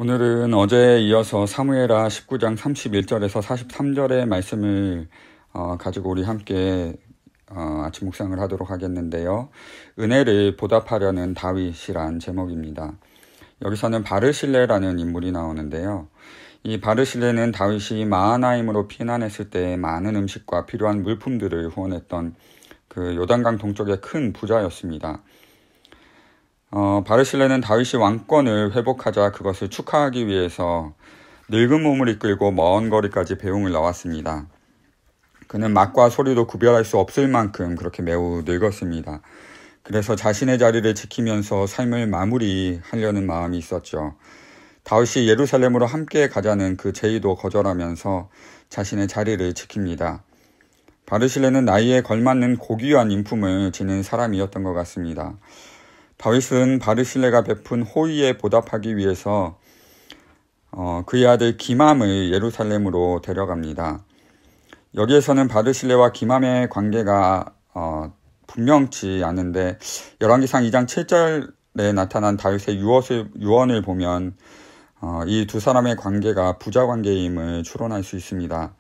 오늘은 어제에 이어서 사무엘하 19장 31절에서 43절의 말씀을 가지고 우리 함께 아침 묵상을 하도록 하겠는데요. 은혜를 보답하려는 다윗이란 제목입니다. 여기서는 바르실레라는 인물이 나오는데요. 이 바르실레는 다윗이 마하나임으로 피난했을 때 많은 음식과 필요한 물품들을 후원했던 그 요단강 동쪽의 큰 부자였습니다. 바르실레는 다윗이 왕권을 회복하자 그것을 축하하기 위해서 늙은 몸을 이끌고 먼 거리까지 배웅을 나왔습니다. 그는 맛과 소리도 구별할 수 없을 만큼 그렇게 매우 늙었습니다. 그래서 자신의 자리를 지키면서 삶을 마무리하려는 마음이 있었죠. 다윗이 예루살렘으로 함께 가자는 그 제의도 거절하면서 자신의 자리를 지킵니다. 바르실레는 나이에 걸맞는 고귀한 인품을 지닌 사람이었던 것 같습니다. 다윗은 바르실레가 베푼 호의에 보답하기 위해서 그의 아들 기맘을 예루살렘으로 데려갑니다. 여기에서는 바르실레와 기맘의 관계가 분명치 않은데 열왕기상 2장 7절에 나타난 다윗의 유언을 보면 이 두 사람의 관계가 부자 관계임을 추론할 수 있습니다.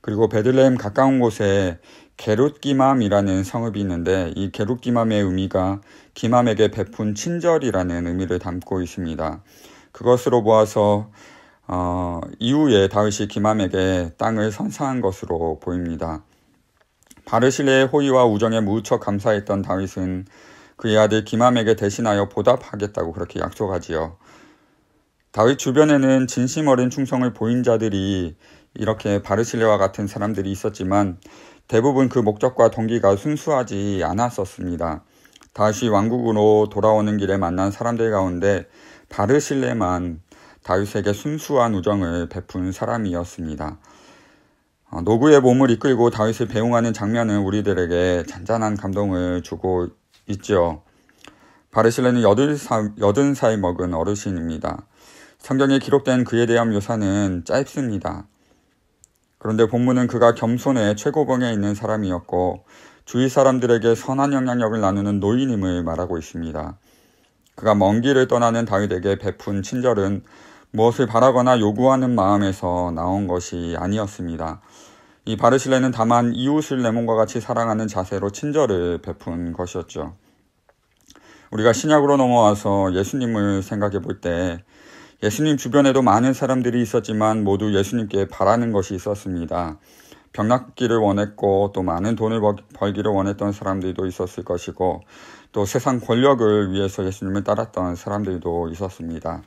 그리고 베들레헴 가까운 곳에 게룻기맘이라는 성읍이 있는데 이 게룻기맘의 의미가 기맘에게 베푼 친절이라는 의미를 담고 있습니다. 그것으로 보아서 이후에 다윗이 기맘에게 땅을 선사한 것으로 보입니다. 바르실레의 호의와 우정에 무척 감사했던 다윗은 그의 아들 기맘에게 대신하여 보답하겠다고 그렇게 약속하지요. 다윗 주변에는 진심 어린 충성을 보인 자들이 이렇게 바르실레와 같은 사람들이 있었지만 대부분 그 목적과 동기가 순수하지 않았었습니다. 다윗이 왕국으로 돌아오는 길에 만난 사람들 가운데 바르실레만 다윗에게 순수한 우정을 베푼 사람이었습니다. 노구의 몸을 이끌고 다윗을 배웅하는 장면은 우리들에게 잔잔한 감동을 주고 있죠. 바르실레는 80살 먹은 어르신입니다. 성경에 기록된 그에 대한 묘사는 짧습니다. 그런데 본문은 그가 겸손해 최고봉에 있는 사람이었고 주위 사람들에게 선한 영향력을 나누는 노인임을 말하고 있습니다. 그가 먼 길을 떠나는 다윗에게 베푼 친절은 무엇을 바라거나 요구하는 마음에서 나온 것이 아니었습니다. 이 바르실레는 다만 이웃을 내 몸과 같이 사랑하는 자세로 친절을 베푼 것이었죠. 우리가 신약으로 넘어와서 예수님을 생각해 볼 때 예수님 주변에도 많은 사람들이 있었지만 모두 예수님께 바라는 것이 있었습니다. 병 낫기를 원했고 또 많은 돈을 벌기를 원했던 사람들도 있었을 것이고 또 세상 권력을 위해서 예수님을 따랐던 사람들도 있었습니다.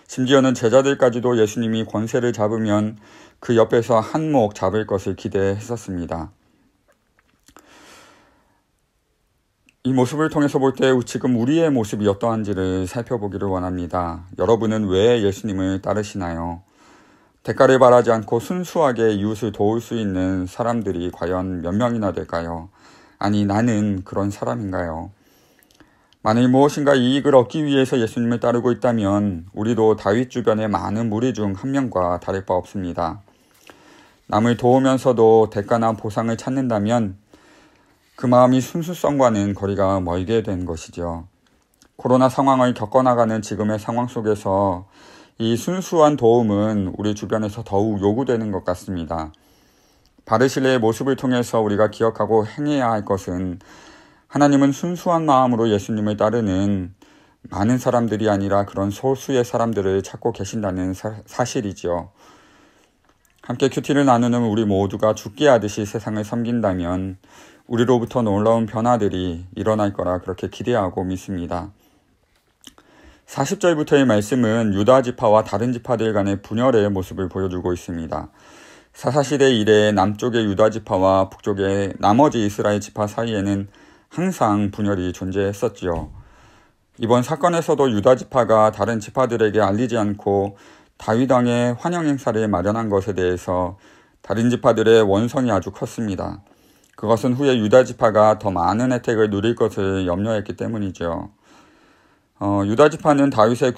심지어는 제자들까지도 예수님이 권세를 잡으면 그 옆에서 한몫 잡을 것을 기대했었습니다. 이 모습을 통해서 볼 때 지금 우리의 모습이 어떠한지를 살펴보기를 원합니다. 여러분은 왜 예수님을 따르시나요? 대가를 바라지 않고 순수하게 이웃을 도울 수 있는 사람들이 과연 몇 명이나 될까요? 아니, 나는 그런 사람인가요? 만일 무엇인가 이익을 얻기 위해서 예수님을 따르고 있다면 우리도 다윗 주변의 많은 무리 중 한 명과 다를 바 없습니다. 남을 도우면서도 대가나 보상을 찾는다면 그 마음이 순수성과는 거리가 멀게 된 것이죠. 코로나 상황을 겪어나가는 지금의 상황 속에서 이 순수한 도움은 우리 주변에서 더욱 요구되는 것 같습니다. 바르실레의 모습을 통해서 우리가 기억하고 행해야 할 것은 하나님은 순수한 마음으로 예수님을 따르는 많은 사람들이 아니라 그런 소수의 사람들을 찾고 계신다는 사실이죠. 함께 큐티를 나누는 우리 모두가 죽게 하듯이 세상을 섬긴다면 우리로부터 놀라운 변화들이 일어날 거라 그렇게 기대하고 믿습니다. 40절부터의 말씀은 유다 지파와 다른 지파들 간의 분열의 모습을 보여주고 있습니다. 사사시대 이래 남쪽의 유다 지파와 북쪽의 나머지 이스라엘 지파 사이에는 항상 분열이 존재했었지요. 이번 사건에서도 유다 지파가 다른 지파들에게 알리지 않고 다윗 왕의 환영 행사를 마련한 것에 대해서 다른 지파들의 원성이 아주 컸습니다. 그것은 후에 유다 지파가 더 많은 혜택을 누릴 것을 염려했기 때문이죠. 유다 지파는 다윗의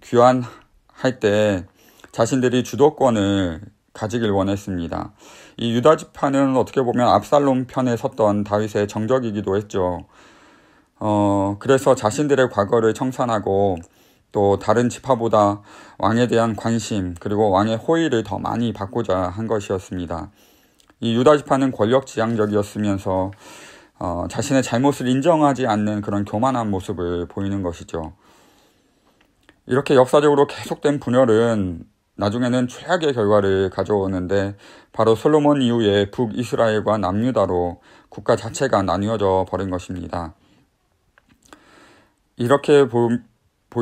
귀환할 때 자신들이 주도권을 가지길 원했습니다. 이 유다 지파는 어떻게 보면 압살롬 편에 섰던 다윗의 정적이기도 했죠. 그래서 자신들의 과거를 청산하고 또 다른 지파보다 왕에 대한 관심 그리고 왕의 호의를 더 많이 받고자 한 것이었습니다. 이 유다 지파는 권력지향적이었으면서 자신의 잘못을 인정하지 않는 그런 교만한 모습을 보이는 것이죠. 이렇게 역사적으로 계속된 분열은 나중에는 최악의 결과를 가져오는데 바로 솔로몬 이후에 북이스라엘과 남유다로 국가 자체가 나뉘어져 버린 것입니다. 이렇게 볼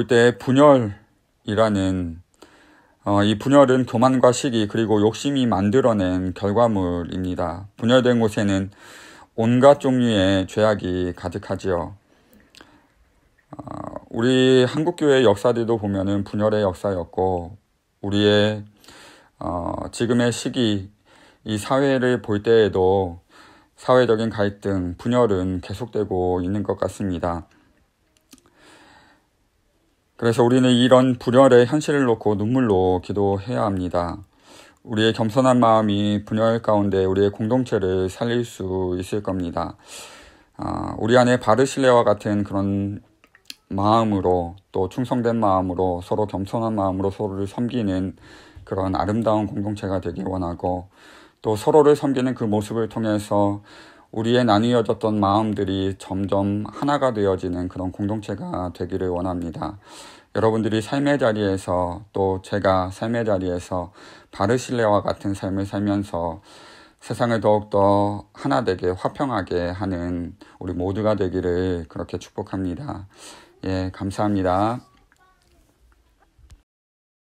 때 분열이라는 이 분열은 교만과 시기 그리고 욕심이 만들어낸 결과물입니다. 분열된 곳에는 온갖 종류의 죄악이 가득하지요. 우리 한국교회의 역사들도 보면은 분열의 역사였고 우리의 지금의 시기 이 사회를 볼 때에도 사회적인 갈등, 분열은 계속되고 있는 것 같습니다. 그래서 우리는 이런 분열의 현실을 놓고 눈물로 기도해야 합니다. 우리의 겸손한 마음이 분열 가운데 우리의 공동체를 살릴 수 있을 겁니다. 우리 안에 바르실레와 같은 그런 마음으로 또 충성된 마음으로 서로 겸손한 마음으로 서로를 섬기는 그런 아름다운 공동체가 되길 원하고 또 서로를 섬기는 그 모습을 통해서 우리의 나뉘어졌던 마음들이 점점 하나가 되어지는 그런 공동체가 되기를 원합니다. 여러분들이 삶의 자리에서 또 제가 삶의 자리에서 바르실레와 같은 삶을 살면서 세상을 더욱더 하나되게 화평하게 하는 우리 모두가 되기를 그렇게 축복합니다. 예, 감사합니다.